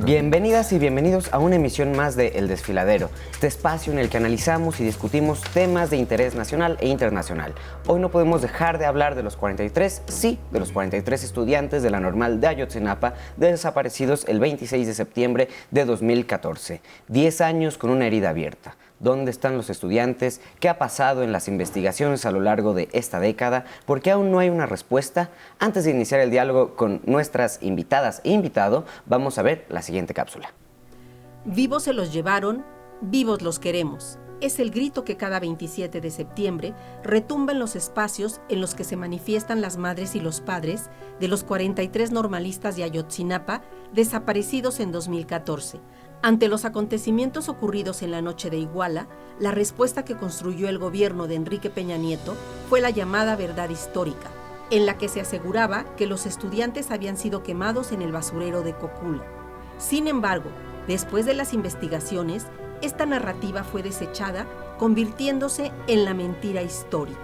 Bienvenidas y bienvenidos a una emisión más de El Desfiladero, este espacio en el que analizamos y discutimos temas de interés nacional e internacional. Hoy no podemos dejar de hablar de los 43, sí, de los 43 estudiantes de la Normal de Ayotzinapa desaparecidos el 26 de septiembre de 2014. 10 años con una herida abierta. ¿Dónde están los estudiantes? ¿Qué ha pasado en las investigaciones a lo largo de esta década? ¿Por qué aún no hay una respuesta? Antes de iniciar el diálogo con nuestras invitadas e invitado, vamos a ver la siguiente cápsula. Vivos se los llevaron, vivos los queremos. Es el grito que cada 27 de septiembre retumba en los espacios en los que se manifiestan las madres y los padres de los 43 normalistas de Ayotzinapa desaparecidos en 2014. Ante los acontecimientos ocurridos en la noche de Iguala, la respuesta que construyó el gobierno de Enrique Peña Nieto fue la llamada verdad histórica, en la que se aseguraba que los estudiantes habían sido quemados en el basurero de Cocula. Sin embargo, después de las investigaciones, esta narrativa fue desechada, convirtiéndose en la mentira histórica.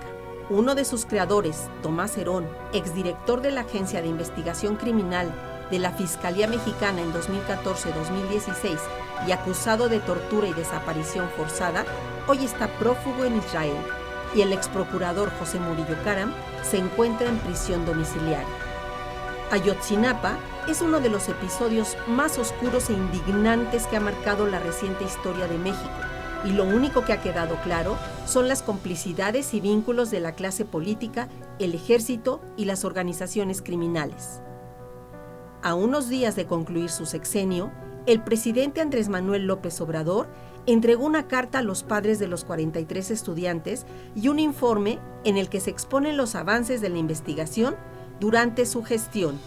Uno de sus creadores, Tomás Herón, exdirector de la Agencia de Investigación Criminal de la Fiscalía Mexicana en 2014-2016 y acusado de tortura y desaparición forzada, hoy está prófugo en Israel, y el exprocurador José Murillo Caram se encuentra en prisión domiciliaria. Ayotzinapa es uno de los episodios más oscuros e indignantes que ha marcado la reciente historia de México, y lo único que ha quedado claro son las complicidades y vínculos de la clase política, el ejército y las organizaciones criminales. A unos días de concluir su sexenio, el presidente Andrés Manuel López Obrador entregó una carta a los padres de los 43 estudiantes y un informe en el que se exponen los avances de la investigación durante su gestión.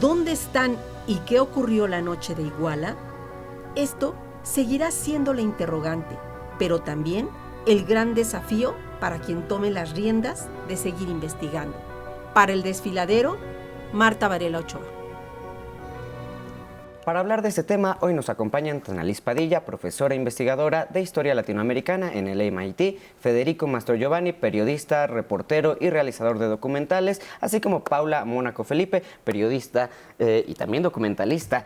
¿Dónde están y qué ocurrió la noche de Iguala? Esto seguirá siendo la interrogante, pero también el gran desafío para quien tome las riendas de seguir investigando. Para El Desfiladero, Marta Varela Ochoa. Para hablar de este tema, hoy nos acompañan Tonalís Padilla, profesora investigadora de Historia Latinoamericana en el MIT, Federico Mastrogiovanni, periodista, reportero y realizador de documentales, así como Paula Mónaco Felipe, periodista y también documentalista.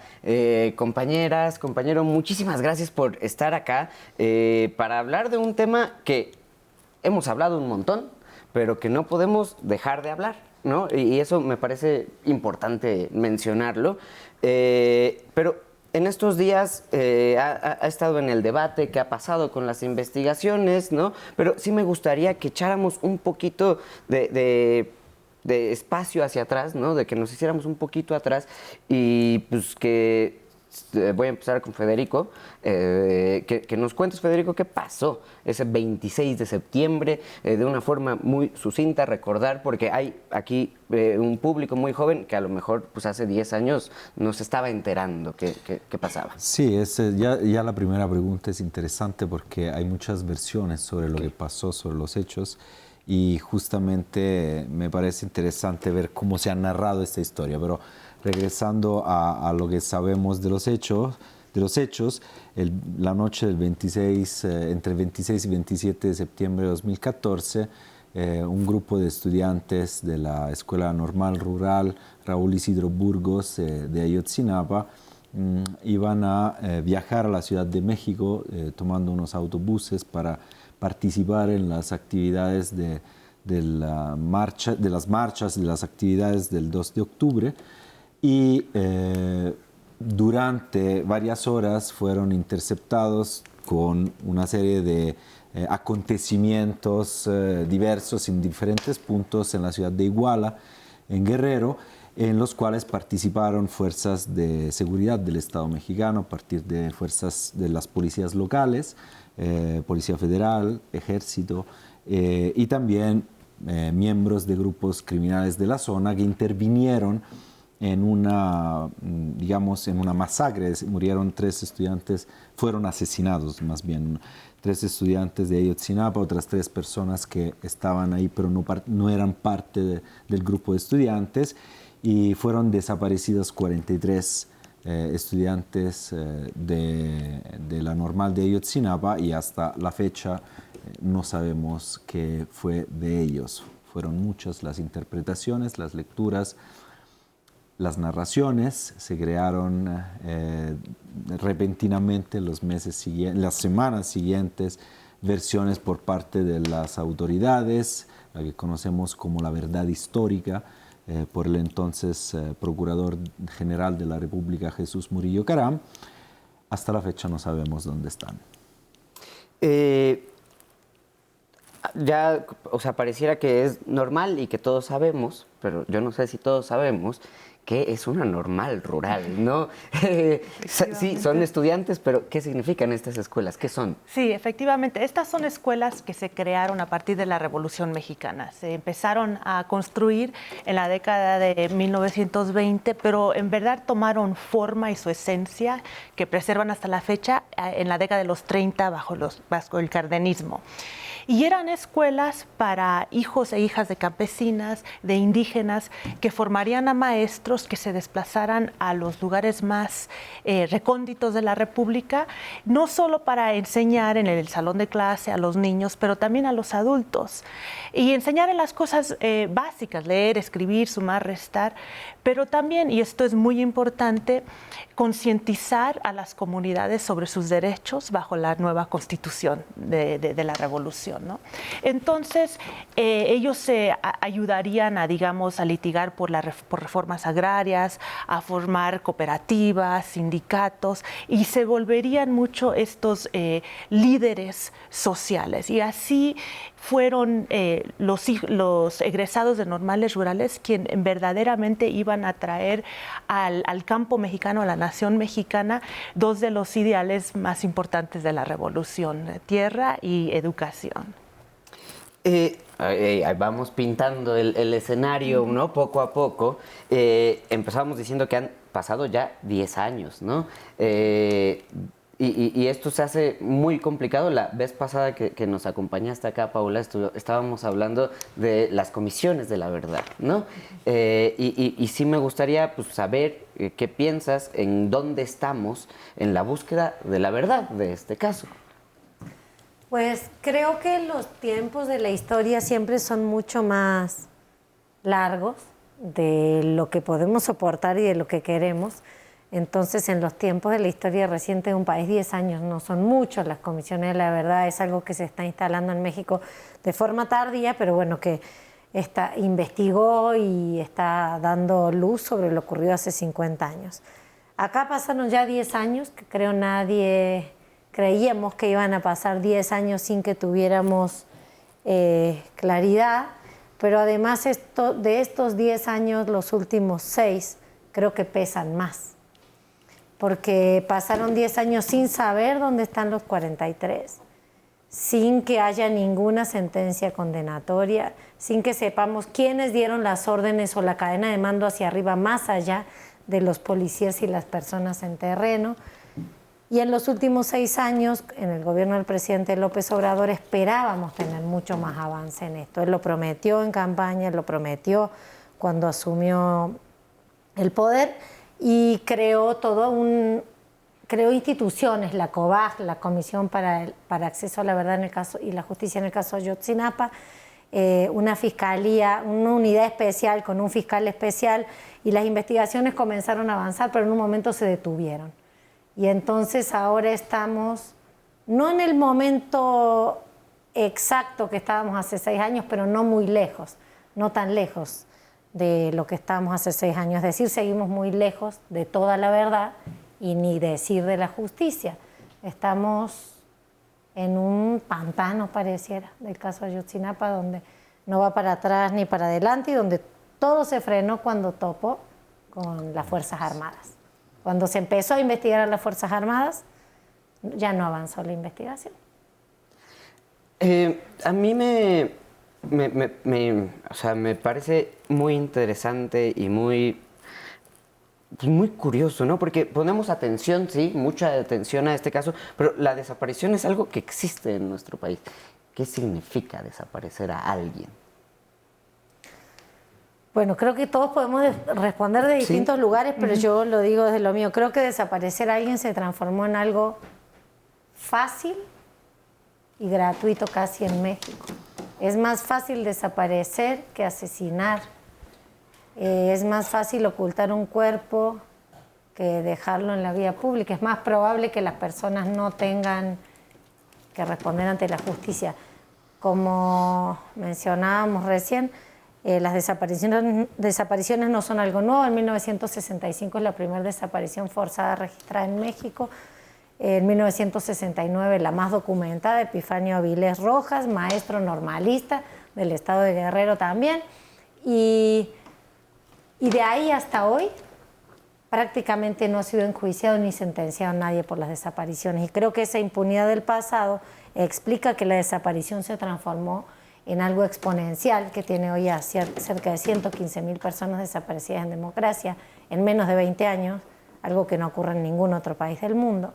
Compañeras, compañero, muchísimas gracias por estar acá para hablar de un tema que hemos hablado un montón, pero que no podemos dejar de hablar, ¿no? Y eso me parece importante mencionarlo. Pero en estos días ha estado en el debate qué ha pasado con las investigaciones, ¿no? Pero sí me gustaría que echáramos un poquito de espacio hacia atrás, ¿no? De que nos hiciéramos un poquito atrás y pues que... Voy a empezar con Federico, que nos cuentes, Federico, qué pasó ese 26 de septiembre, de una forma muy sucinta, recordar, porque hay aquí un público muy joven que a lo mejor pues hace 10 años no se estaba enterando qué pasaba. Sí, ya la primera pregunta es interesante porque hay muchas versiones sobre lo que pasó, sobre los hechos, y justamente me parece interesante ver cómo se ha narrado esta historia, pero regresando a lo que sabemos de los hechos, la noche del 26, entre el 26 y 27 de septiembre de 2014, un grupo de estudiantes de la Escuela Normal Rural Raúl Isidro Burgos de Ayotzinapa iban a viajar a la Ciudad de México tomando unos autobuses para participar en las actividades de las marchas, de las actividades del 2 de octubre. Y durante varias horas fueron interceptados con una serie de acontecimientos diversos en diferentes puntos en la ciudad de Iguala, en Guerrero, en los cuales participaron fuerzas de seguridad del Estado mexicano a partir de fuerzas de las policías locales, Policía Federal, Ejército y también miembros de grupos criminales de la zona que intervinieron en una masacre. Murieron 3 estudiantes, fueron asesinados más bien, 3 estudiantes de Ayotzinapa, otras 3 personas que estaban ahí pero no eran parte del grupo de estudiantes, y fueron desaparecidos 43 estudiantes de la Normal de Ayotzinapa, y hasta la fecha no sabemos qué fue de ellos. Fueron muchas las interpretaciones, las lecturas. las narraciones, se crearon repentinamente las semanas siguientes versiones por parte de las autoridades, la que conocemos como la verdad histórica, por el entonces Procurador General de la República, Jesús Murillo Caram. Hasta la fecha no sabemos dónde están. Ya, o sea, pareciera que es normal y que todos sabemos, pero yo no sé si todos sabemos que es una normal rural, ¿no? Sí, son estudiantes, pero ¿qué significan estas escuelas? ¿Qué son? Sí, efectivamente. Estas son escuelas que se crearon a partir de la Revolución Mexicana. Se empezaron a construir en la década de 1920, pero en verdad tomaron forma y su esencia, que preservan hasta la fecha, en la década de los 30 bajo el cardenismo. Y eran escuelas para hijos e hijas de campesinas, de indígenas, que formarían a maestros que se desplazaran a los lugares más recónditos de la República, no solo para enseñar en el salón de clase a los niños, pero también a los adultos. Y enseñar en las cosas básicas, leer, escribir, sumar, restar, pero también, y esto es muy importante, concientizar a las comunidades sobre sus derechos bajo la nueva Constitución de la Revolución, ¿no? Entonces, ellos se ayudarían a, digamos, a litigar por reformas agrarias, a formar cooperativas, sindicatos, y se volverían mucho estos líderes sociales. Y así fueron los egresados de normales rurales quienes verdaderamente iban a traer al campo mexicano, a la nación mexicana, dos de los ideales más importantes de la revolución: tierra y educación. Vamos pintando el escenario, ¿no? Poco a poco. Empezamos diciendo que han pasado ya 10 años, ¿no? Y esto se hace muy complicado. La vez pasada que nos acompañaste acá, Paula, estábamos hablando de las comisiones de la verdad, ¿no? Y sí me gustaría, pues, saber qué piensas, en dónde estamos en la búsqueda de la verdad de este caso. Pues creo que los tiempos de la historia siempre son mucho más largos de lo que podemos soportar y de lo que queremos. Entonces, en los tiempos de la historia reciente de un país, 10 años no son muchos. Las comisiones de la verdad es algo que se está instalando en México de forma tardía, pero bueno, que investigó y está dando luz sobre lo ocurrido hace 50 años. Acá pasaron ya 10 años, que creo nadie creíamos que iban a pasar 10 años sin que tuviéramos claridad, pero además de estos 10 años, los últimos 6 creo que pesan más, porque pasaron 10 años sin saber dónde están los 43, sin que haya ninguna sentencia condenatoria, sin que sepamos quiénes dieron las órdenes o la cadena de mando hacia arriba, más allá de los policías y las personas en terreno. Y en los últimos 6 años, en el gobierno del presidente López Obrador, esperábamos tener mucho más avance en esto. Él lo prometió en campaña, lo prometió cuando asumió el poder y creó instituciones, la COBAG, la Comisión para Acceso a la Verdad en el caso, y la Justicia en el caso de Ayotzinapa, una fiscalía, una unidad especial con un fiscal especial, y las investigaciones comenzaron a avanzar, pero en un momento se detuvieron. Y entonces ahora estamos, no en el momento exacto que estábamos hace 6 años, pero no muy lejos, no tan lejos de lo que estábamos hace 6 años. Es decir, seguimos muy lejos de toda la verdad y ni decir de la justicia. Estamos en un pantano, pareciera, del caso de Ayotzinapa, donde no va para atrás ni para adelante y donde todo se frenó cuando topó con las Fuerzas Armadas. Cuando se empezó a investigar a las Fuerzas Armadas, ya no avanzó la investigación. A mí me parece muy interesante y muy curioso, ¿no? Porque ponemos atención, sí, mucha atención a este caso, pero la desaparición es algo que existe en nuestro país. ¿Qué significa desaparecer a alguien? Bueno, creo que todos podemos responder de distintos lugares, pero yo lo digo desde lo mío. Creo que desaparecer a alguien se transformó en algo fácil y gratuito casi en México. Es más fácil desaparecer que asesinar. Es más fácil ocultar un cuerpo que dejarlo en la vía pública. Es más probable que las personas no tengan que responder ante la justicia. Como mencionábamos recién, las desapariciones no son algo nuevo. En 1965 es la primera desaparición forzada registrada en México. En 1969 la más documentada, Epifanio Avilés Rojas, maestro normalista del estado de Guerrero también. Y de ahí hasta hoy prácticamente no ha sido enjuiciado ni sentenciado nadie por las desapariciones. Y creo que esa impunidad del pasado explica que la desaparición se transformó en algo exponencial, que tiene hoy a cerca de 115.000 personas desaparecidas en democracia en menos de 20 años, algo que no ocurre en ningún otro país del mundo.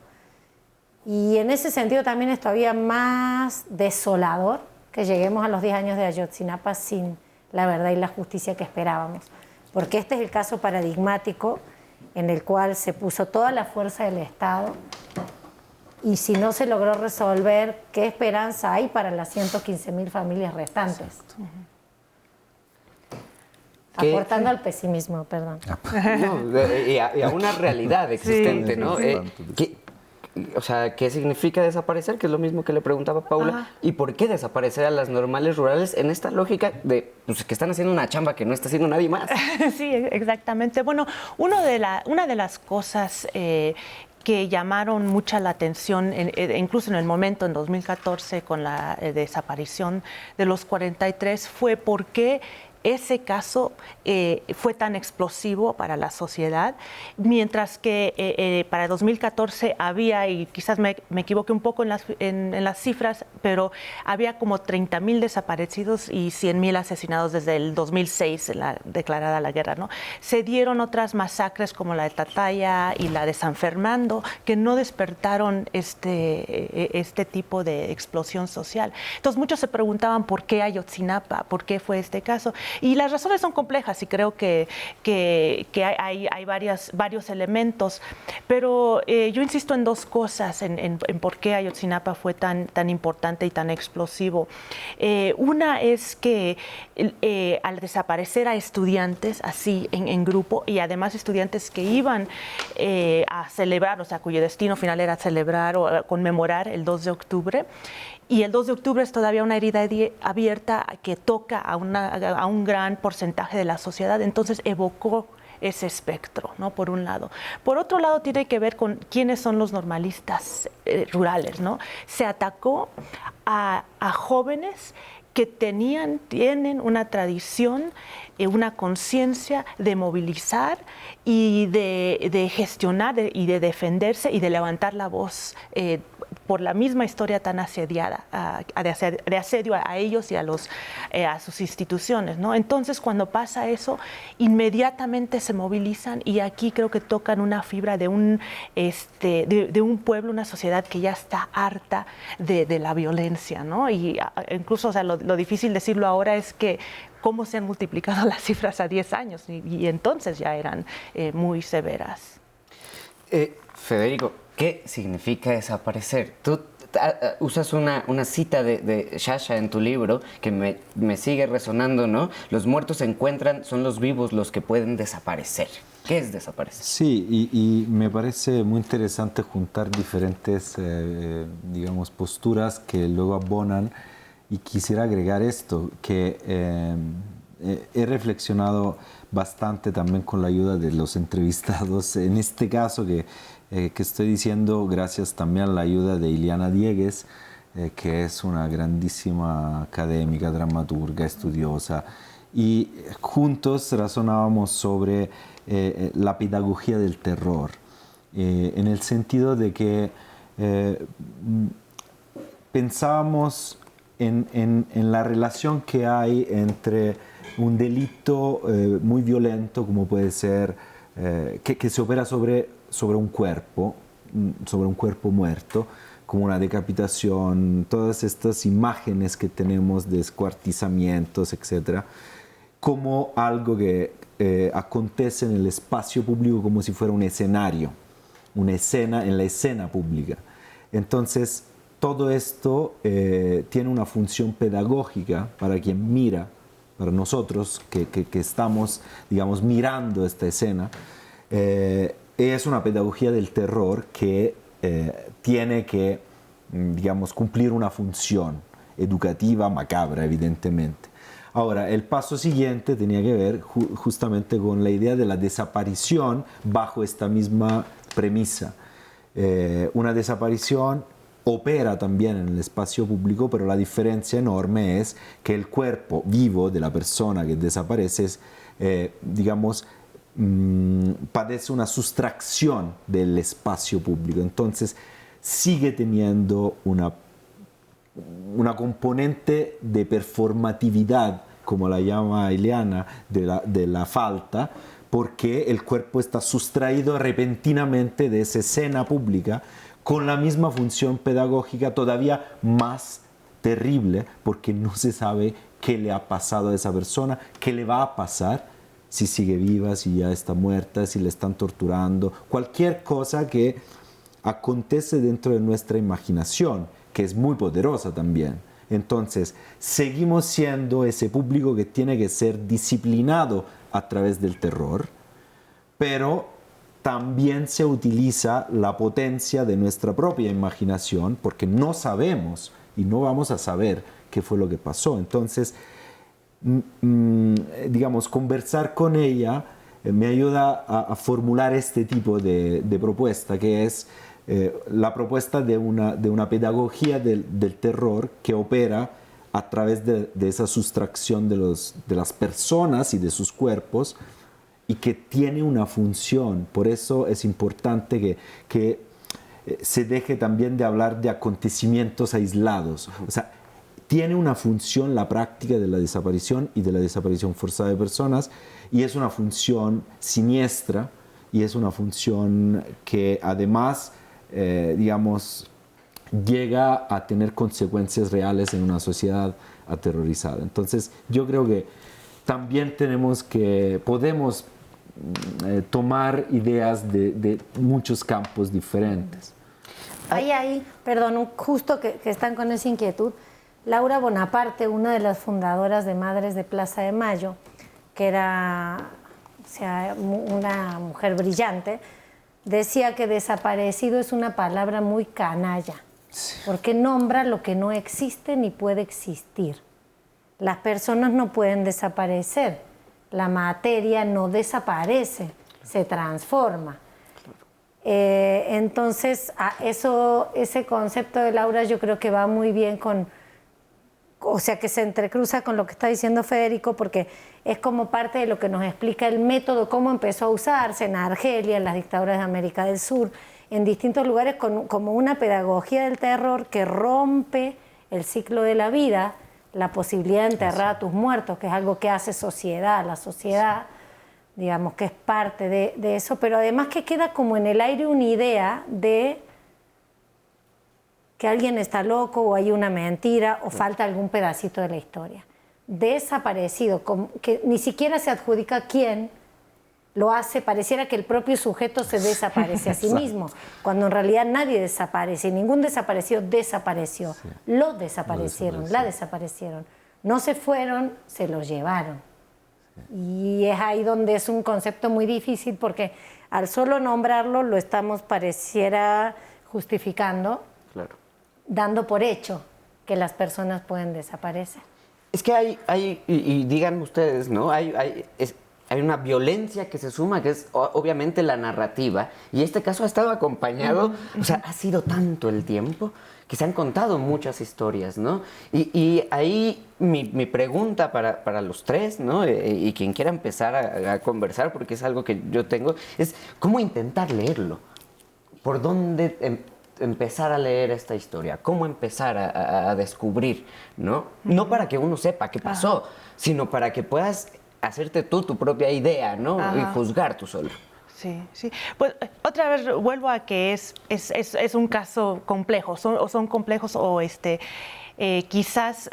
Y en ese sentido también es todavía más desolador que lleguemos a los 10 años de Ayotzinapa sin la verdad y la justicia que esperábamos. Porque este es el caso paradigmático en el cual se puso toda la fuerza del Estado y si no se logró resolver, ¿qué esperanza hay para las 115.000 familias restantes? Aportando al pesimismo, perdón. No, y a una realidad existente, sí, ¿no? O sea, ¿qué significa desaparecer? Que es lo mismo que le preguntaba Paula. Ajá. ¿Y por qué desaparecer a las normales rurales en esta lógica de pues, que están haciendo una chamba que no está haciendo nadie más? Sí, exactamente. Bueno, una de las cosas que llamaron mucha la atención, incluso en el momento, en 2014, con la desaparición de los 43, fue por qué ese caso fue tan explosivo para la sociedad, mientras que para 2014 había, y quizás me equivoqué un poco en las cifras, pero había como 30.000 desaparecidos y 100.000 asesinados desde el 2006, declarada la guerra, ¿no? Se dieron otras masacres como la de Tataya y la de San Fernando, que no despertaron este tipo de explosión social. Entonces muchos se preguntaban por qué Ayotzinapa, por qué fue este caso. Y las razones son complejas y creo que hay varios elementos, pero yo insisto en dos cosas, en por qué Ayotzinapa fue tan importante y tan explosivo. Una es que al desaparecer a estudiantes así en grupo, y además estudiantes que iban a celebrar, o sea, cuyo destino final era celebrar o conmemorar el 2 de octubre, y el 2 de octubre es todavía una herida abierta que toca a un gran porcentaje de la sociedad, entonces evocó ese espectro, ¿no? Por un lado. Por otro lado, tiene que ver con quiénes son los normalistas rurales, ¿no? Se atacó a jóvenes que tienen una tradición, una conciencia de movilizar y de gestionar y de defenderse y de levantar la voz por la misma historia tan asediada, de asedio a ellos y a sus instituciones, ¿no? Entonces, cuando pasa eso, inmediatamente se movilizan y aquí creo que tocan una fibra de un pueblo, una sociedad que ya está harta de la violencia, ¿no? Y incluso, o sea, lo difícil decirlo ahora es que cómo se han multiplicado las cifras a 10 años y entonces ya eran muy severas. Federico, ¿qué significa desaparecer? Tú usas una cita de Shasha en tu libro que me sigue resonando, ¿no? Los muertos se encuentran, son los vivos los que pueden desaparecer. ¿Qué es desaparecer? Sí, y me parece muy interesante juntar diferentes, digamos, posturas que luego abonan. Y quisiera agregar esto, que he reflexionado bastante también con la ayuda de los entrevistados, en este caso que estoy diciendo gracias también a la ayuda de Iliana Diegues, que es una grandísima académica, dramaturga, estudiosa, y juntos razonábamos sobre la pedagogía del terror, en el sentido de que pensábamos en la relación que hay entre un delito muy violento como puede ser que se opera sobre un cuerpo muerto, como una decapitación, todas estas imágenes que tenemos de descuartizamientos, etc., como algo que acontece en el espacio público como si fuera un escenario, una escena en la escena pública. Entonces, todo esto tiene una función pedagógica para quien mira para nosotros que estamos, digamos, mirando esta escena, es una pedagogía del terror que tiene que, digamos, cumplir una función educativa macabra, evidentemente. Ahora, el paso siguiente tenía que ver justamente con la idea de la desaparición bajo esta misma premisa. Una desaparición opera también en el espacio público, pero la diferencia enorme es que el cuerpo vivo de la persona que desaparece es, digamos, padece una sustracción del espacio público. Entonces, sigue teniendo una componente de performatividad, como la llama Ileana, de la falta, porque el cuerpo está sustraído repentinamente de esa escena pública con la misma función pedagógica todavía más terrible, porque no se sabe qué le ha pasado a esa persona, qué le va a pasar, si sigue viva, si ya está muerta, si le están torturando, cualquier cosa que acontece dentro de nuestra imaginación, que es muy poderosa también. Entonces, seguimos siendo ese público que tiene que ser disciplinado a través del terror, pero también se utiliza la potencia de nuestra propia imaginación, porque no sabemos y no vamos a saber qué fue lo que pasó. Entonces, digamos, conversar con ella me ayuda a formular este tipo de propuesta, que es la propuesta de una pedagogía del terror que opera a través de esa sustracción de las personas y de sus cuerpos, y que tiene una función. Por eso es importante que se deje también de hablar de acontecimientos aislados. O sea, tiene una función la práctica de la desaparición y de la desaparición forzada de personas, y es una función siniestra, y es una función que además, digamos, llega a tener consecuencias reales en una sociedad aterrorizada. Entonces, yo creo que también podemos tomar ideas de muchos campos diferentes. Perdón, justo que están con esa inquietud, Laura Bonaparte, una de las fundadoras de Madres de Plaza de Mayo, que era, o sea, una mujer brillante, decía que desaparecido es una palabra muy canalla, porque nombra lo que no existe ni puede existir. Las personas no pueden desaparecer, la materia no desaparece, se transforma. Entonces, ese concepto de Laura yo creo que va muy bien o sea, que se entrecruza con lo que está diciendo Federico, porque es como parte de lo que nos explica el método, cómo empezó a usarse en Argelia, en las dictaduras de América del Sur, en distintos lugares, como una pedagogía del terror que rompe el ciclo de la vida, la posibilidad de enterrar a tus muertos, que es algo que hace la sociedad, digamos, que es parte de eso, pero además que queda como en el aire una idea de que alguien está loco o hay una mentira o falta algún pedacito de la historia. Desaparecido, que ni siquiera se adjudica quién lo hace, pareciera que el propio sujeto se desaparece a sí mismo, cuando en realidad nadie desaparece, ningún desaparecido desapareció, sí. Lo desaparecieron, la desaparecieron, no se fueron, se los llevaron. Sí. Y es ahí donde es un concepto muy difícil, porque al solo nombrarlo lo estamos, pareciera, justificando, claro, dando por hecho que las personas pueden desaparecer. Es que hay y digan ustedes, ¿no? Hay una violencia que se suma, que es obviamente la narrativa, y este caso ha estado acompañado, o sea, ha sido tanto el tiempo que se han contado muchas historias, ¿no? Y ahí mi pregunta para los tres, ¿no? Y quien quiera empezar a conversar, porque es algo que yo tengo, es cómo intentar leerlo. ¿Por dónde empezar a leer esta historia? ¿Cómo empezar a descubrir, ¿no? No para que uno sepa qué pasó, sino para que puedas hacerte tú tu propia idea, ¿no? Y juzgar tú solo. Sí, sí. Pues otra vez vuelvo a que es un caso complejo, son complejos o quizás...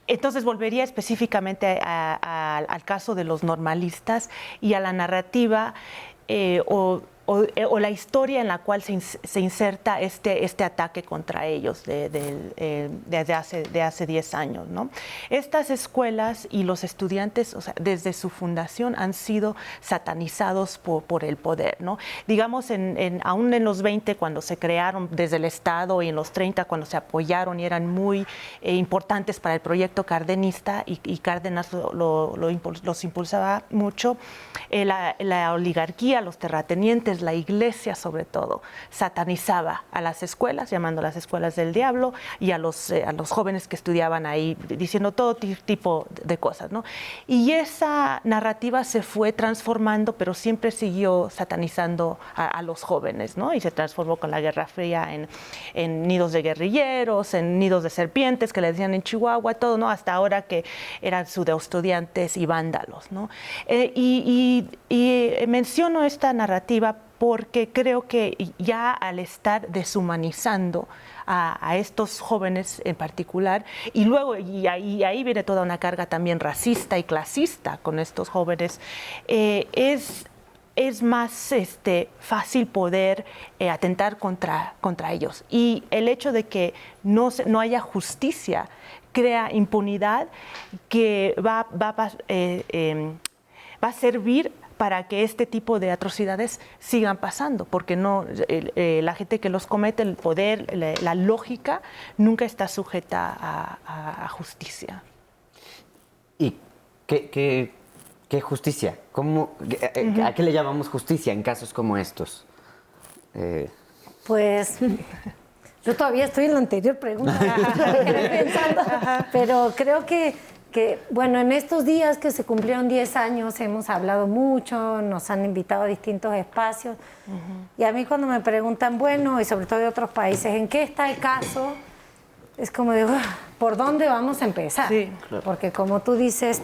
entonces volvería específicamente al caso de los normalistas y a la narrativa o o la historia en la cual se inserta este ataque contra ellos de hace 10 años, ¿no? Estas escuelas y los estudiantes, o sea, desde su fundación han sido satanizados por el poder, ¿no? Digamos, aún en los 20, cuando se crearon desde el Estado, y en los 30, cuando se apoyaron y eran muy importantes para el proyecto cardenista, y Cárdenas los impulsaba mucho, la oligarquía, los terratenientes, la iglesia sobre todo, satanizaba a las escuelas, llamando las escuelas del diablo, y a los jóvenes que estudiaban ahí, diciendo todo tipo de cosas, ¿no? Y esa narrativa se fue transformando, pero siempre siguió satanizando a los jóvenes, ¿no? Y se transformó con la Guerra Fría en nidos de guerrilleros, en nidos de serpientes, que le decían en Chihuahua, todo, ¿no? Hasta ahora que eran pseudo-estudiantes y vándalos, ¿no? Y menciono esta narrativa porque creo que ya al estar deshumanizando a estos jóvenes en particular, y luego ahí viene toda una carga también racista y clasista con estos jóvenes, es más fácil poder atentar contra ellos. Y el hecho de que no haya justicia crea impunidad que va a servir para que este tipo de atrocidades sigan pasando, porque la gente que los comete, el poder, la lógica, nunca está sujeta a justicia. ¿Y qué justicia? ¿A qué le llamamos justicia en casos como estos? Pues yo todavía estoy en la anterior pregunta, pensando, pero creo que, bueno, en estos días que se cumplieron 10 años hemos hablado mucho, nos han invitado a distintos espacios, y a mí cuando me preguntan, bueno, y sobre todo de otros países, ¿en qué está el caso? Es como digo, ¿por dónde vamos a empezar? Sí, claro. Porque como tú dices,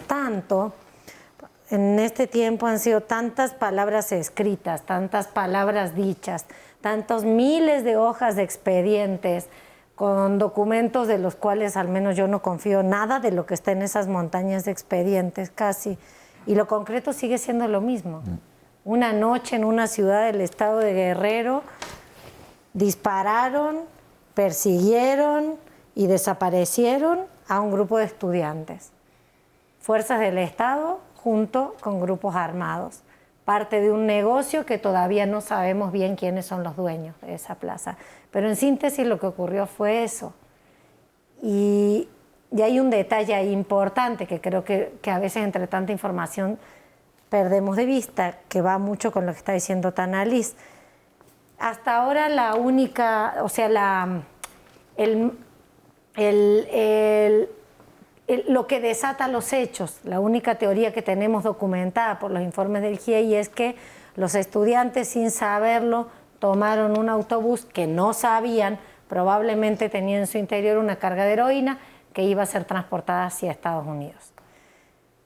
en este tiempo han sido tantas palabras escritas, tantas palabras dichas, tantos miles de hojas de expedientes, con documentos de los cuales al menos yo no confío nada de lo que está en esas montañas de expedientes casi. Y lo concreto sigue siendo lo mismo. Una noche en una ciudad del estado de Guerrero dispararon, persiguieron y desaparecieron a un grupo de estudiantes. Fuerzas del Estado junto con grupos armados. Parte de un negocio que todavía no sabemos bien quiénes son los dueños de esa plaza. Pero en síntesis lo que ocurrió fue eso. Y hay un detalle ahí importante que creo que a veces entre tanta información perdemos de vista, que va mucho con lo que está diciendo Tanalis. Hasta ahora la única, o sea, lo que desata los hechos, la única teoría que tenemos documentada por los informes del GIEI es que los estudiantes, sin saberlo, tomaron un autobús que no sabían, probablemente tenía en su interior una carga de heroína que iba a ser transportada hacia Estados Unidos.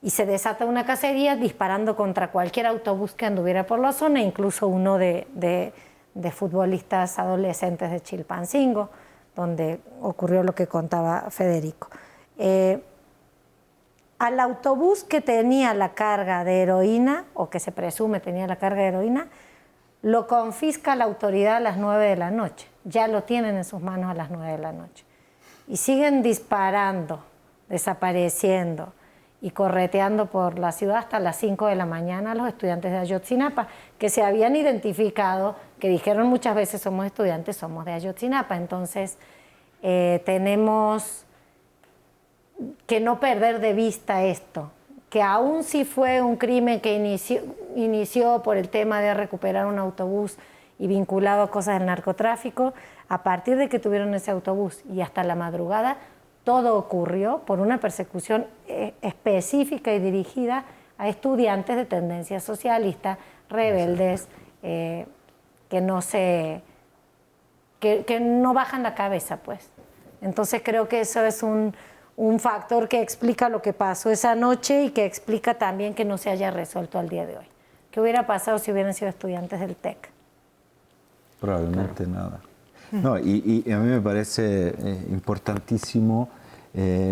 Y se desata una cacería disparando contra cualquier autobús que anduviera por la zona, incluso uno de futbolistas adolescentes de Chilpancingo, donde ocurrió lo que contaba Federico. Al autobús que tenía la carga de heroína, o que se presume tenía la carga de heroína, lo confisca la autoridad a las 9 de la noche. Ya lo tienen en sus manos a las 9 de la noche. Y siguen disparando, desapareciendo y correteando por la ciudad hasta las 5 de la mañana a los estudiantes de Ayotzinapa, que se habían identificado, que dijeron muchas veces somos estudiantes, somos de Ayotzinapa. Entonces, tenemos que no perder de vista esto, que aún si fue un crimen que inició por el tema de recuperar un autobús y vinculado a cosas del narcotráfico, a partir de que tuvieron ese autobús y hasta la madrugada, todo ocurrió por una persecución específica y dirigida a estudiantes de tendencia socialista, rebeldes, que no bajan la cabeza, pues. Entonces creo que eso es un factor que explica lo que pasó esa noche y que explica también que no se haya resuelto al día de hoy. ¿Qué hubiera pasado si hubieran sido estudiantes del TEC? Probablemente nada. No, y a mí me parece importantísimo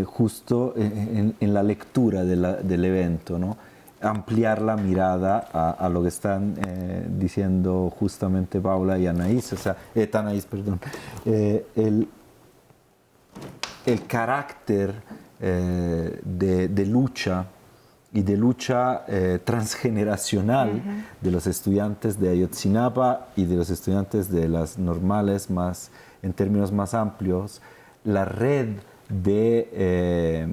justo en la lectura del evento, ¿no? ampliar la mirada a lo que están diciendo justamente Paula y Anaís, o sea, Anaís, perdón. El carácter de lucha y de lucha transgeneracional de los estudiantes de Ayotzinapa y de los estudiantes de las normales, más, en términos más amplios, la red de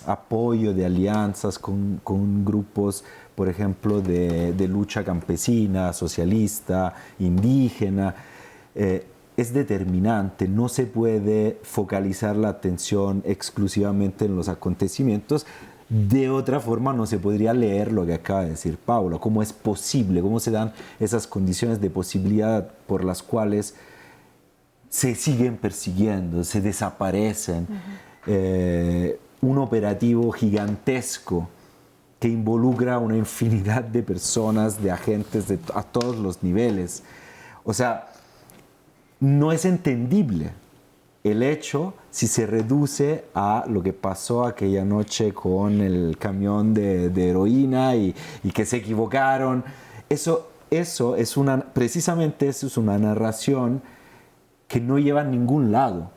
apoyo, de alianzas con grupos, por ejemplo, de lucha campesina, socialista, indígena, es determinante. No se puede focalizar la atención exclusivamente en los acontecimientos. De otra forma no se podría leer lo que acaba de decir Paula. ¿Cómo es posible? ¿Cómo se dan esas condiciones de posibilidad por las cuales se siguen persiguiendo, se desaparecen? Un operativo gigantesco que involucra a una infinidad de personas, de agentes a todos los niveles. O sea, no es entendible el hecho si se reduce a lo que pasó aquella noche con el camión de heroína y que se equivocaron. Precisamente eso es una narración que no lleva a ningún lado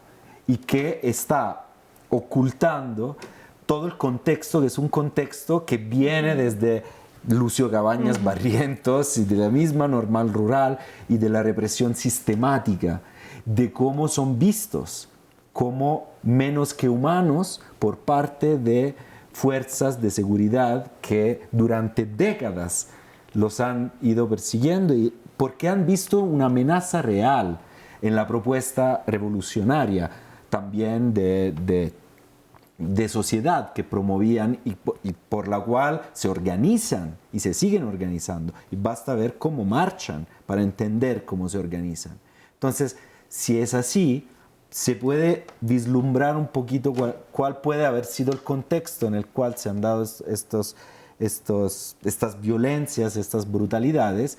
y que está ocultando todo el contexto, que es un contexto que viene desde Lucio Cabañas Barrientos y de la misma Normal Rural y de la represión sistemática, de cómo son vistos como menos que humanos por parte de fuerzas de seguridad que durante décadas los han ido persiguiendo y porque han visto una amenaza real en la propuesta revolucionaria también de sociedad que promovían y por la cual se organizan y se siguen organizando. Y basta ver cómo marchan para entender cómo se organizan. Entonces, si es así, se puede vislumbrar un poquito cuál puede haber sido el contexto en el cual se han dado estas violencias, estas brutalidades,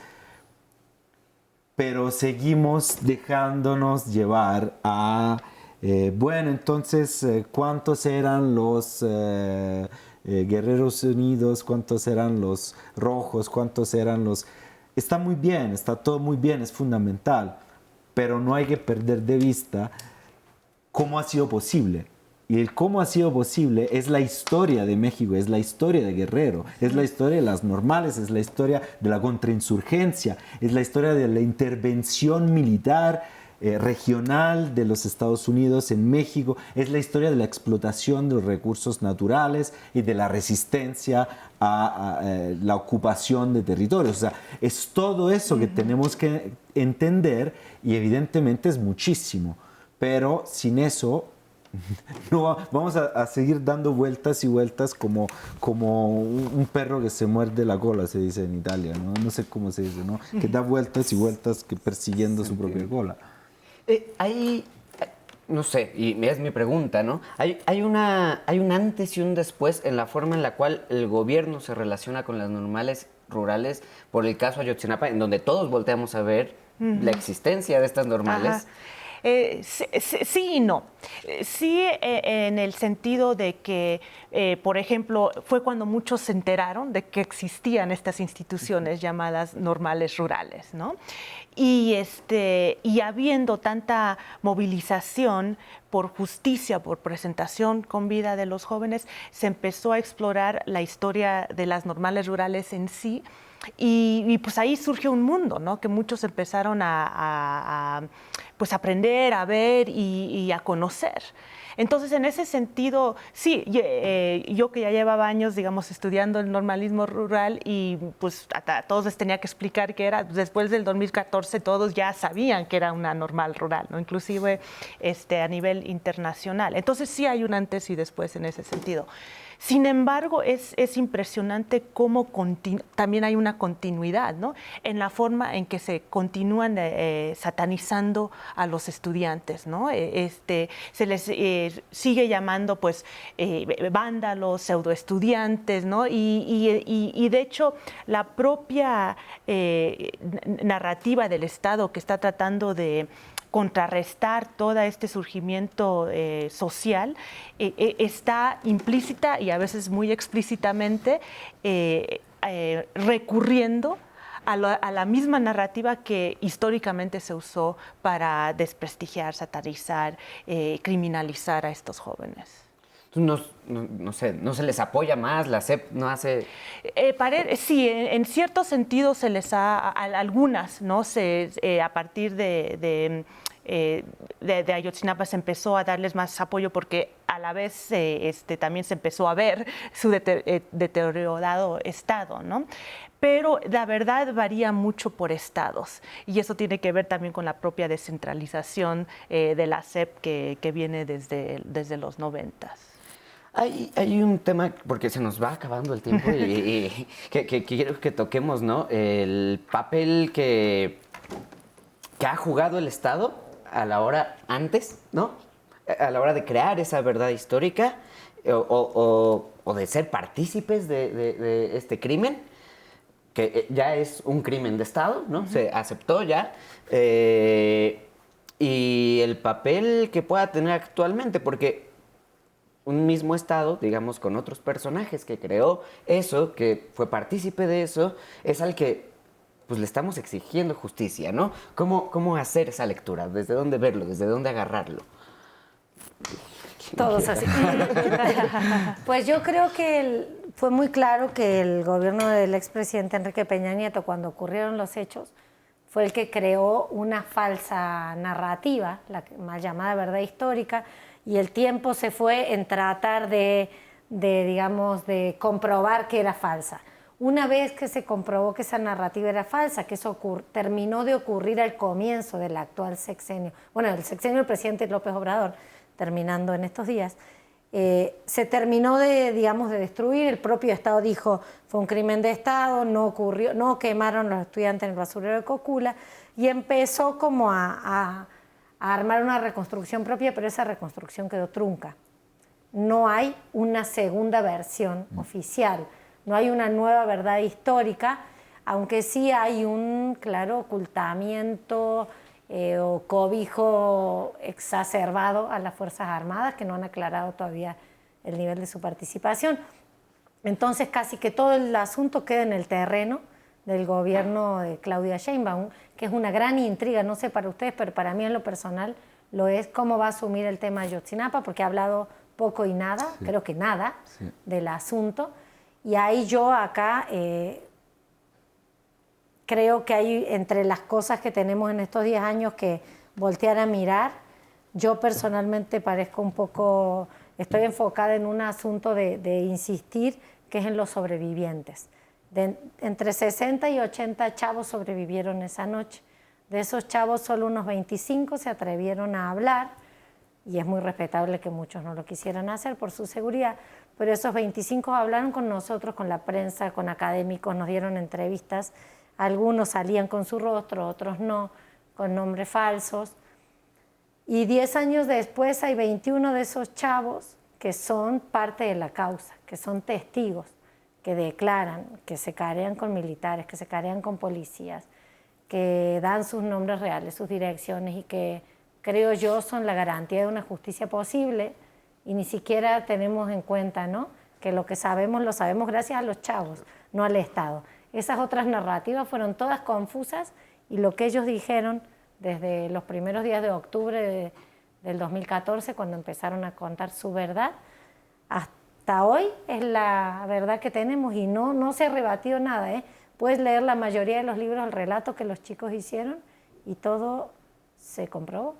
pero seguimos dejándonos llevar a, bueno, entonces, ¿cuántos eran los Guerreros Unidos? ¿Cuántos eran los rojos? ¿Cuántos eran los...? Está muy bien, está todo muy bien, es fundamental, pero no hay que perder de vista cómo ha sido posible. Y el cómo ha sido posible es la historia de México, es la historia de Guerrero, es la historia de las normales, es la historia de la contrainsurgencia, es la historia de la intervención militar regional de los Estados Unidos en México, es la historia de la explotación de los recursos naturales y de la resistencia a la ocupación de territorios. O sea, es todo eso que tenemos que entender y evidentemente es muchísimo, pero sin eso no, vamos a seguir dando vueltas y vueltas como un perro que se muerde la cola, se dice en Italia, ¿no? No sé cómo se dice, ¿no? Que da vueltas y vueltas persiguiendo su propia cola. No sé, y es mi pregunta, ¿no? Hay un antes y un después en la forma en la cual el gobierno se relaciona con las normales rurales por el caso Ayotzinapa, en donde todos volteamos a ver la existencia de estas normales. Ajá. Sí y no. Sí, en el sentido de que, por ejemplo, fue cuando muchos se enteraron de que existían estas instituciones llamadas normales rurales, ¿no? Y habiendo tanta movilización por justicia, por presentación con vida de los jóvenes, se empezó a explorar la historia de las normales rurales en sí. Y pues ahí surgió un mundo, ¿no? Que muchos empezaron pues aprender, a ver y a conocer. Entonces, en ese sentido, sí, yo que ya llevaba años, digamos, estudiando el normalismo rural y pues a todos les tenía que explicar qué era. Después del 2014 todos ya sabían que era una normal rural, ¿no? Inclusive a nivel internacional. Entonces, sí hay un antes y después en ese sentido. Sin embargo, es impresionante cómo también hay una continuidad, ¿no? En la forma en que se continúan satanizando a los estudiantes, ¿no? Se les sigue llamando, pues, vándalos, pseudoestudiantes, ¿no? Y de hecho, la propia narrativa del Estado que está tratando de contrarrestar todo este surgimiento social, está implícita y a veces muy explícitamente recurriendo a la misma narrativa que históricamente se usó para desprestigiar, satarizar, criminalizar a estos jóvenes. No sé, ¿no se les apoya más? ¿La SEP no hace...? Sí, en cierto sentido se les a algunas, ¿no? A partir de Ayotzinapa se empezó a darles más apoyo porque a la vez también se empezó a ver su deteriorado estado, ¿no? Pero la verdad varía mucho por estados y eso tiene que ver también con la propia descentralización de la SEP que viene desde los 90s. Hay un tema, porque se nos va acabando el tiempo y que quiero que toquemos, ¿no? El papel que ha jugado el Estado a la hora antes, ¿no? A la hora de crear esa verdad histórica o de ser partícipes de este crimen, que ya es un crimen de Estado, ¿no? Se aceptó ya. Y el papel que pueda tener actualmente, porque un mismo Estado, digamos, con otros personajes que creó eso, que fue partícipe de eso, es al que pues le estamos exigiendo justicia, ¿no? ¿Cómo hacer esa lectura? ¿Desde dónde verlo? ¿Desde dónde agarrarlo? Todos así. Pues yo creo que fue muy claro que el gobierno del expresidente Enrique Peña Nieto, cuando ocurrieron los hechos, fue el que creó una falsa narrativa, la mal llamada verdad histórica, y el tiempo se fue en tratar de comprobar que era falsa. Una vez que se comprobó que esa narrativa era falsa, que eso terminó de ocurrir al comienzo del actual sexenio, bueno, el sexenio del presidente López Obrador, terminando en estos días, se terminó de destruir. El propio Estado dijo fue un crimen de Estado, no ocurrió, no quemaron los estudiantes en el basurero de Cocula, y empezó como a armar una reconstrucción propia, pero esa reconstrucción quedó trunca. No hay una segunda versión oficial, no hay una nueva verdad histórica, aunque sí hay un claro ocultamiento o cobijo exacerbado a las Fuerzas Armadas, que no han aclarado todavía el nivel de su participación. Entonces casi que todo el asunto queda en el terreno del gobierno de Claudia Sheinbaum, que es una gran intriga, no sé para ustedes, pero para mí en lo personal lo es, cómo va a asumir el tema de Ayotzinapa, porque ha hablado poco y nada, sí, creo que nada, sí, del asunto. Y ahí yo acá creo que hay entre las cosas que tenemos en estos 10 años que voltear a mirar. Yo personalmente parezco un poco, estoy enfocada en un asunto de insistir, que es en los sobrevivientes. Entre 60 y 80 chavos sobrevivieron esa noche. De esos chavos solo unos 25 se atrevieron a hablar, y es muy respetable que muchos no lo quisieran hacer por su seguridad, pero esos 25 hablaron con nosotros, con la prensa, con académicos, nos dieron entrevistas. Algunos salían con su rostro, otros no, con nombres falsos. Y 10 años después hay 21 de esos chavos que son parte de la causa, que son testigos, que declaran, que se carean con militares, que se carean con policías, que dan sus nombres reales, sus direcciones, y que creo yo son la garantía de una justicia posible, y ni siquiera tenemos en cuenta, ¿no?, que lo que sabemos lo sabemos gracias a los chavos, no al Estado. Esas otras narrativas fueron todas confusas, y lo que ellos dijeron desde los primeros días de octubre del 2014, cuando empezaron a contar su verdad, hasta hoy es la verdad que tenemos, y no se ha rebatido nada, ¿eh? Puedes leer la mayoría de los libros, el relato que los chicos hicieron, y todo se comprobó.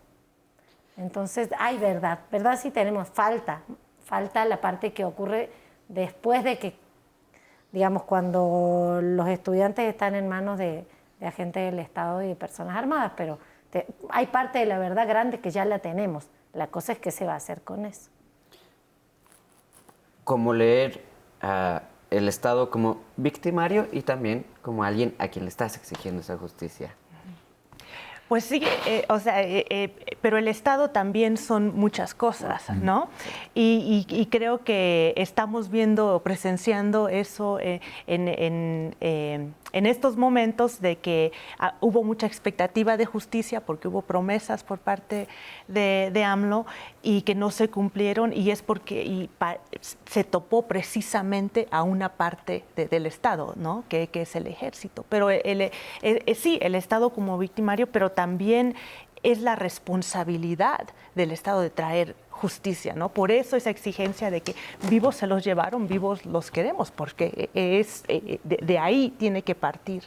Entonces hay verdad sí tenemos, falta la parte que ocurre después de que, digamos, cuando los estudiantes están en manos de agentes del Estado y de personas armadas, pero hay parte de la verdad grande que ya la tenemos. La cosa es qué se va a hacer con eso. Como leer el Estado como victimario y también como alguien a quien le estás exigiendo esa justicia. Pues sí, pero el Estado también son muchas cosas, ¿no? Y creo que estamos viendo, presenciando eso en en estos momentos de que hubo mucha expectativa de justicia porque hubo promesas por parte de AMLO y que no se cumplieron, y es porque se topó precisamente a una parte del Estado, ¿no? que es el ejército. Pero sí, el Estado como victimario, pero también es la responsabilidad del Estado de traer justicia, ¿no? Por eso esa exigencia de que vivos se los llevaron, vivos los queremos, porque de ahí tiene que partir.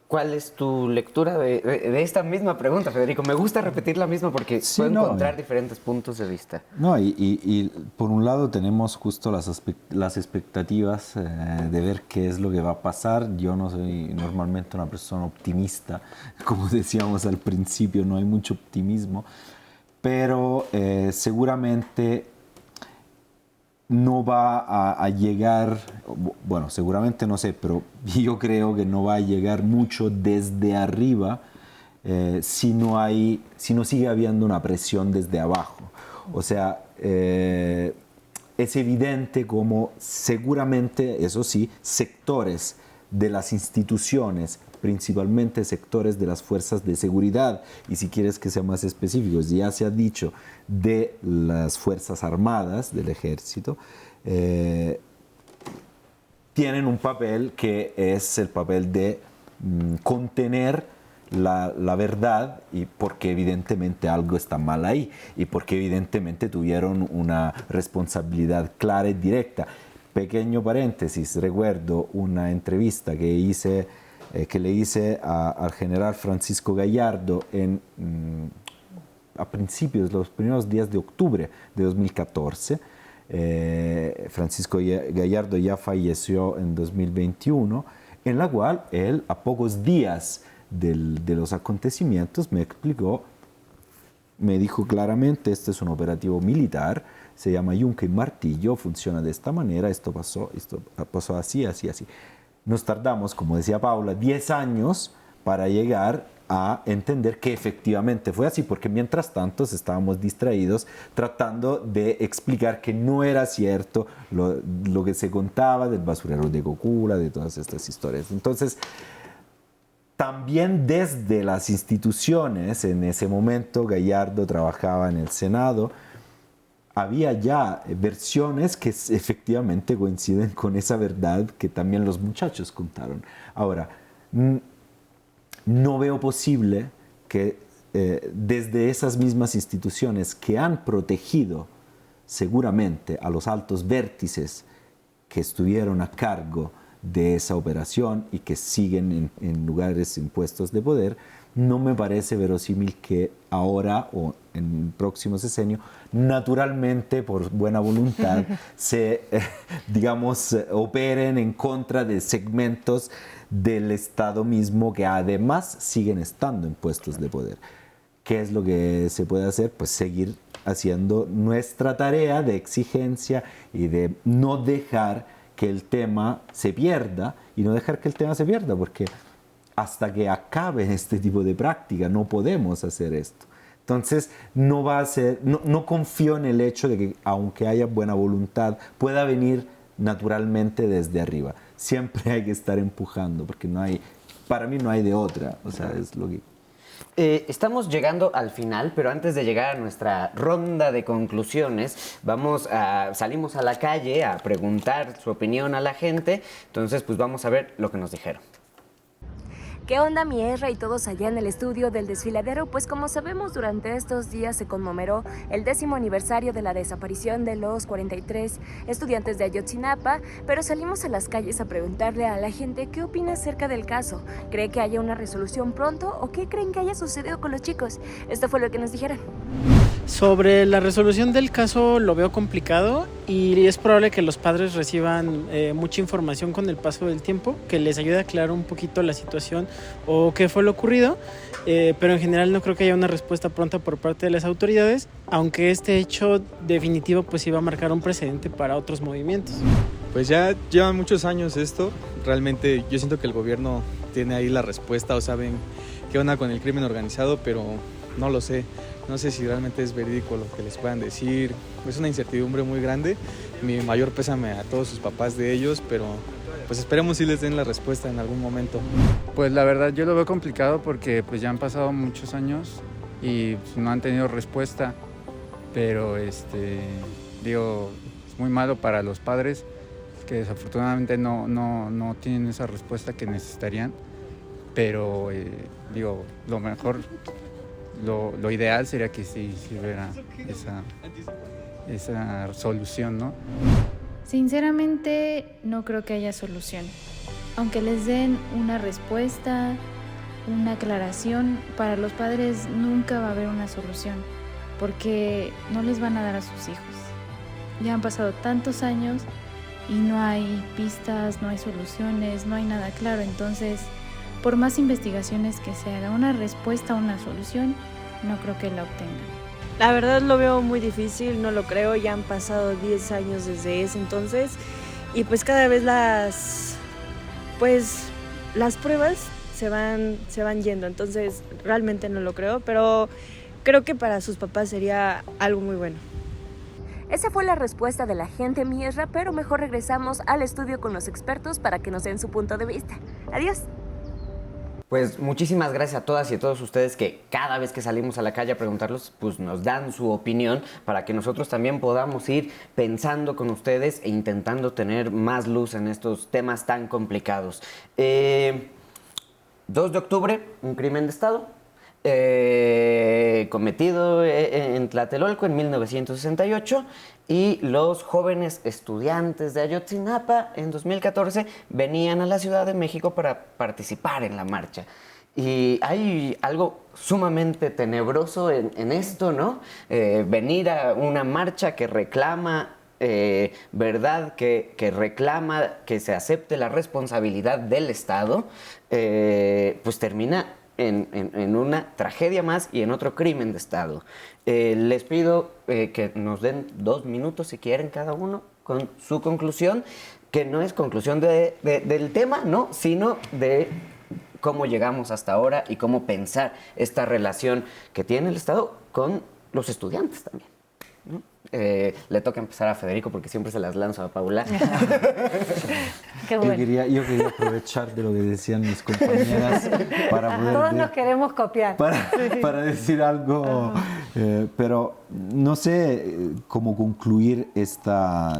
¿Cuál es tu lectura de esta misma pregunta, Federico? Me gusta repetir la misma porque puedo encontrar diferentes puntos de vista. No, y por un lado tenemos justo las expectativas de ver qué es lo que va a pasar. Yo no soy normalmente una persona optimista, como decíamos al principio, no hay mucho optimismo, pero seguramente no va a llegar, bueno, seguramente no sé, pero yo creo que no va a llegar mucho desde arriba si no sigue habiendo una presión desde abajo. O sea, es evidente como seguramente, eso sí, sectores de las instituciones, principalmente sectores de las fuerzas de seguridad, y si quieres que sea más específicos, ya se ha dicho de las fuerzas armadas, del ejército, tienen un papel que es el papel de contener la verdad, y porque evidentemente algo está mal ahí, y porque evidentemente tuvieron una responsabilidad clara y directa. Pequeño paréntesis, recuerdo una entrevista que le hice al general Francisco Gallardo a principios, los primeros días de octubre de 2014. Francisco Gallardo ya falleció en 2021, en la cual él, a pocos días de los acontecimientos, me dijo claramente: este es un operativo militar, se llama Yunque y Martillo, funciona de esta manera, esto pasó así, así, así. Nos tardamos, como decía Paula, 10 años para llegar a entender que efectivamente fue así, porque mientras tanto estábamos distraídos tratando de explicar que no era cierto lo que se contaba del basurero de Cocula, de todas estas historias. Entonces, también desde las instituciones, en ese momento Gallardo trabajaba en el Senado, había ya versiones que efectivamente coinciden con esa verdad que también los muchachos contaron. Ahora, no veo posible que desde esas mismas instituciones que han protegido seguramente a los altos vértices que estuvieron a cargo de esa operación y que siguen en lugares, en puestos de poder, no me parece verosímil que ahora o en el próximo sexenio, naturalmente, por buena voluntad, operen en contra de segmentos del Estado mismo que además siguen estando en puestos de poder. ¿Qué es lo que se puede hacer? Pues seguir haciendo nuestra tarea de exigencia y de no dejar que el tema se pierda, porque hasta que acabe este tipo de práctica no podemos hacer esto. Entonces, no confío en el hecho de que, aunque haya buena voluntad, pueda venir naturalmente desde arriba. Siempre hay que estar empujando, porque para mí no hay de otra. O sea, es lo que... Estamos llegando al final, pero antes de llegar a nuestra ronda de conclusiones, salimos a la calle a preguntar su opinión a la gente. Entonces, pues vamos a ver lo que nos dijeron. ¿Qué onda, mi Ezra y todos allá en el estudio del Desfiladero? Pues como sabemos, durante estos días se conmemoró el 10º aniversario de la desaparición de los 43 estudiantes de Ayotzinapa, pero salimos a las calles a preguntarle a la gente qué opina acerca del caso. ¿Cree que haya una resolución pronto o qué creen que haya sucedido con los chicos? Esto fue lo que nos dijeron. Sobre la resolución del caso lo veo complicado y es probable que los padres reciban mucha información con el paso del tiempo que les ayude a aclarar un poquito la situación o qué fue lo ocurrido, pero en general no creo que haya una respuesta pronta por parte de las autoridades, aunque este hecho definitivo pues iba a marcar un precedente para otros movimientos. Pues ya llevan muchos años esto, realmente yo siento que el gobierno tiene ahí la respuesta o saben qué onda con el crimen organizado, pero no lo sé. No sé si realmente es verídico lo que les puedan decir. Es una incertidumbre muy grande. Mi mayor pésame a todos sus papás de ellos, pero pues esperemos si les den la respuesta en algún momento. Pues la verdad yo lo veo complicado porque pues ya han pasado muchos años y pues, no han tenido respuesta, pero digo, es muy malo para los padres que desafortunadamente no tienen esa respuesta que necesitarían, pero digo, lo mejor, lo ideal sería que sí hubiera esa solución, ¿no? Sinceramente no creo que haya solución. Aunque les den una respuesta, una aclaración, para los padres nunca va a haber una solución, porque no les van a dar a sus hijos. Ya han pasado tantos años y no hay pistas, no hay soluciones, no hay nada claro. Entonces, por más investigaciones que se hagan, una respuesta, una solución, no creo que la obtengan. La verdad lo veo muy difícil, no lo creo, ya han pasado 10 años desde ese entonces y pues cada vez las pruebas se van yendo, entonces realmente no lo creo, pero creo que para sus papás sería algo muy bueno. Esa fue la respuesta de la gente Mierra, pero mejor regresamos al estudio con los expertos para que nos den su punto de vista. Adiós. Pues muchísimas gracias a todas y a todos ustedes que cada vez que salimos a la calle a preguntarlos, pues nos dan su opinión para que nosotros también podamos ir pensando con ustedes e intentando tener más luz en estos temas tan complicados. 2 de octubre, un crimen de Estado cometido en Tlatelolco en 1968 y los jóvenes estudiantes de Ayotzinapa en 2014 venían a la Ciudad de México para participar en la marcha. Y hay algo sumamente tenebroso en esto, ¿no? Venir a una marcha que reclama verdad, que reclama que se acepte la responsabilidad del Estado, pues termina en una tragedia más y en otro crimen de Estado. Les pido que nos den 2 minutos, si quieren, cada uno, con su conclusión, que no es conclusión del tema, ¿no? Sino de cómo llegamos hasta ahora y cómo pensar esta relación que tiene el Estado con los estudiantes también, ¿no? Le toca empezar a Federico porque siempre se las lanzo a Paula. Qué bueno. Yo quería aprovechar de lo que decían mis compañeras para poder... Todos nos queremos copiar. Para decir algo, pero no sé cómo concluir esta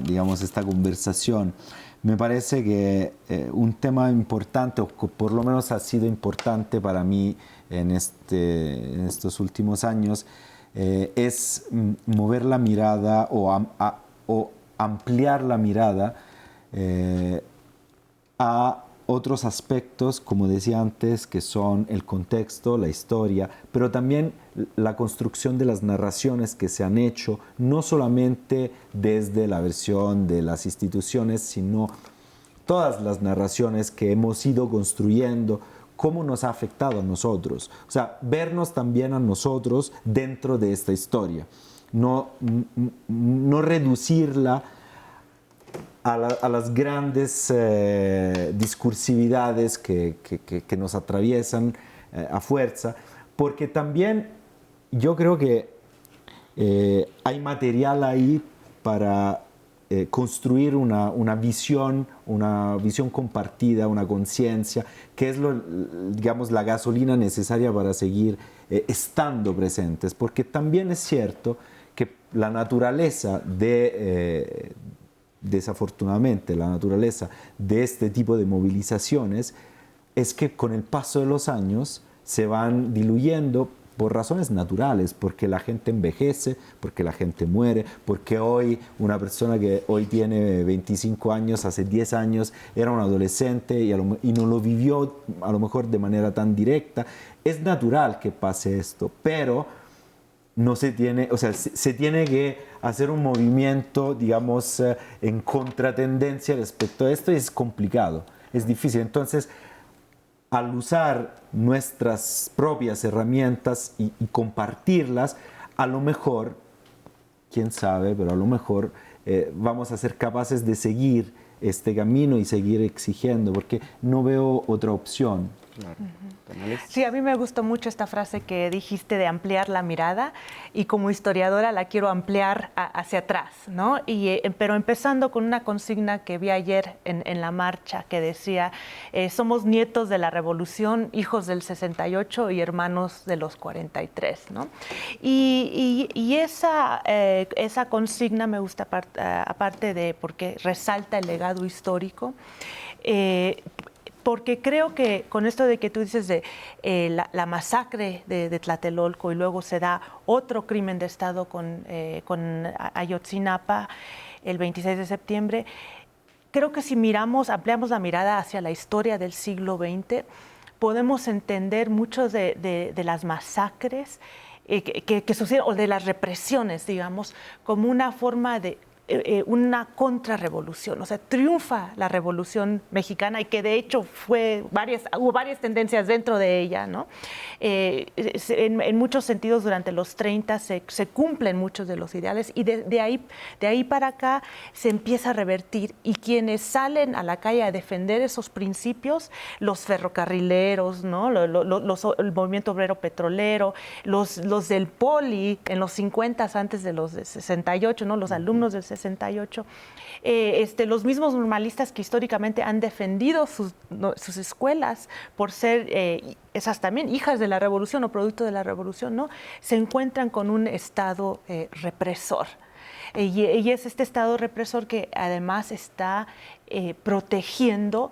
conversación. Me parece que un tema importante, o por lo menos ha sido importante para mí en estos últimos años, es mover la mirada o ampliar la mirada a otros aspectos, como decía antes, que son el contexto, la historia, pero también la construcción de las narraciones que se han hecho, no solamente desde la versión de las instituciones, sino todas las narraciones que hemos ido construyendo, cómo nos ha afectado a nosotros. O sea, vernos también a nosotros dentro de esta historia. No reducirla a las grandes discursividades que nos atraviesan a fuerza, porque también yo creo que hay material ahí para construir una visión compartida, una conciencia, que es la gasolina necesaria para seguir estando presentes, porque también es cierto que la naturaleza desafortunadamente, la naturaleza de este tipo de movilizaciones es que con el paso de los años se van diluyendo por razones naturales, porque la gente envejece, porque la gente muere, porque hoy una persona que hoy tiene 25 años, hace 10 años era un adolescente y no lo vivió a lo mejor de manera tan directa. Es natural que pase esto, pero no se tiene, o sea, se tiene que hacer un movimiento, digamos, en contratendencia respecto a esto, y es complicado, es difícil. Entonces, al usar nuestras propias herramientas y compartirlas, a lo mejor, quién sabe, pero a lo mejor vamos a ser capaces de seguir este camino y seguir exigiendo, porque no veo otra opción. Claro. Sí, a mí me gustó mucho esta frase que dijiste de ampliar la mirada, y como historiadora la quiero ampliar hacia atrás, ¿no? Pero empezando con una consigna que vi ayer en la marcha que decía, somos nietos de la Revolución, hijos del 68 y hermanos de los 43, ¿no? Y esa consigna me gusta aparte de porque resalta el legado histórico, porque creo que con esto de que tú dices de la masacre de Tlatelolco y luego se da otro crimen de Estado con Ayotzinapa el 26 de septiembre, creo que si ampliamos la mirada hacia la historia del siglo XX, podemos entender muchos de las masacres que suceden, o de las represiones, digamos, como una forma de una contrarrevolución. O sea, triunfa la Revolución Mexicana, y que de hecho hubo varias tendencias dentro de ella, ¿no? En muchos sentidos durante los 30 se cumplen muchos de los ideales, y de ahí para acá se empieza a revertir, y quienes salen a la calle a defender esos principios, los ferrocarrileros, ¿no? El movimiento obrero petrolero, los del Poli en los 50 antes de los de 68, ¿no? Los alumnos del 68, los mismos normalistas que históricamente han defendido sus escuelas por ser esas también hijas de la revolución o producto de la revolución, ¿no? Se encuentran con un Estado represor. Y es este Estado represor que además está protegiendo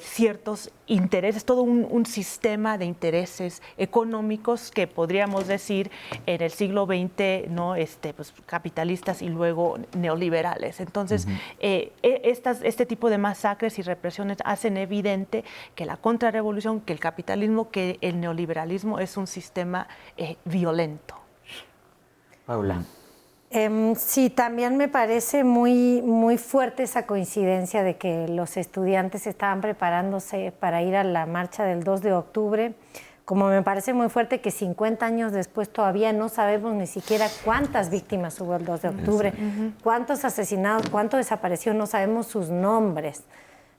ciertos intereses, todo un sistema de intereses económicos que podríamos decir en el siglo XX, ¿no? Pues, capitalistas y luego neoliberales. Entonces, este tipo de masacres y represiones hacen evidente que la contrarrevolución, que el capitalismo, que el neoliberalismo es un sistema violento. Paula. Sí, también me parece muy, muy fuerte esa coincidencia de que los estudiantes estaban preparándose para ir a la marcha del 2 de octubre. Como me parece muy fuerte que 50 años después todavía no sabemos ni siquiera cuántas víctimas hubo el 2 de octubre, cuántos asesinados, cuántos desaparecidos, no sabemos sus nombres,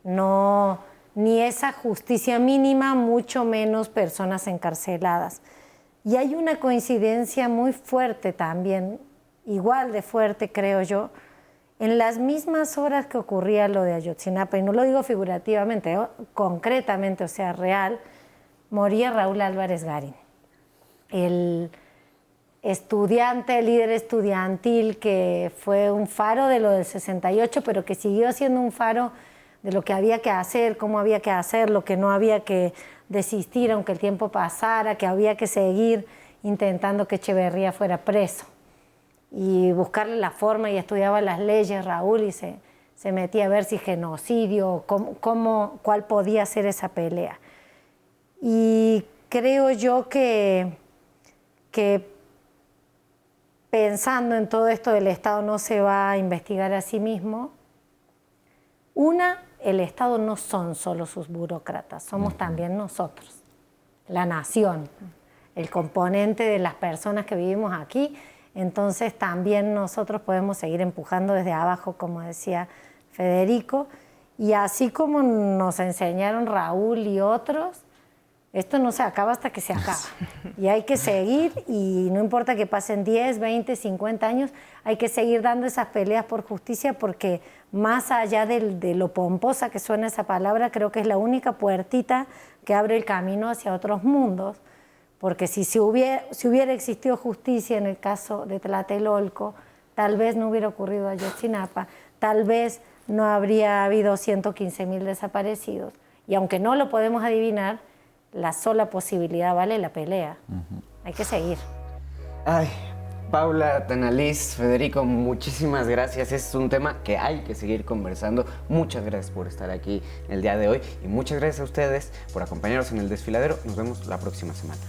ni esa justicia mínima, mucho menos personas encarceladas. Y hay una coincidencia muy fuerte también, igual de fuerte, creo yo, en las mismas horas que ocurría lo de Ayotzinapa, y no lo digo figurativamente, concretamente, o sea, real, moría Raúl Álvarez Garín, el estudiante, el líder estudiantil que fue un faro de lo del 68, pero que siguió siendo un faro de lo que había que hacer, cómo había que hacerlo, que no había que desistir aunque el tiempo pasara, que había que seguir intentando que Echeverría fuera preso. Y buscarle la forma, y estudiaba las leyes Raúl, y se metía a ver si genocidio, cuál podía ser esa pelea. Y creo yo que pensando en todo esto del Estado no se va a investigar a sí mismo. El Estado no son solo sus burócratas, somos también nosotros, la nación, el componente de las personas que vivimos aquí. Entonces también nosotros podemos seguir empujando desde abajo, como decía Federico, y así como nos enseñaron Raúl y otros, esto no se acaba hasta que se acaba. Y hay que seguir, y no importa que pasen 10, 20, 50 años, hay que seguir dando esas peleas por justicia, porque más allá de lo pomposa que suena esa palabra, creo que es la única puertita que abre el camino hacia otros mundos. Porque si hubiera existido justicia en el caso de Tlatelolco, tal vez no hubiera ocurrido Ayotzinapa, tal vez no habría habido 115,000 desaparecidos. Y aunque no lo podemos adivinar, la sola posibilidad vale la pelea. Hay que seguir. Ay, Paula, Tanalís, Federico, muchísimas gracias. Es un tema que hay que seguir conversando. Muchas gracias por estar aquí el día de hoy, y muchas gracias a ustedes por acompañarnos en el desfiladero. Nos vemos la próxima semana.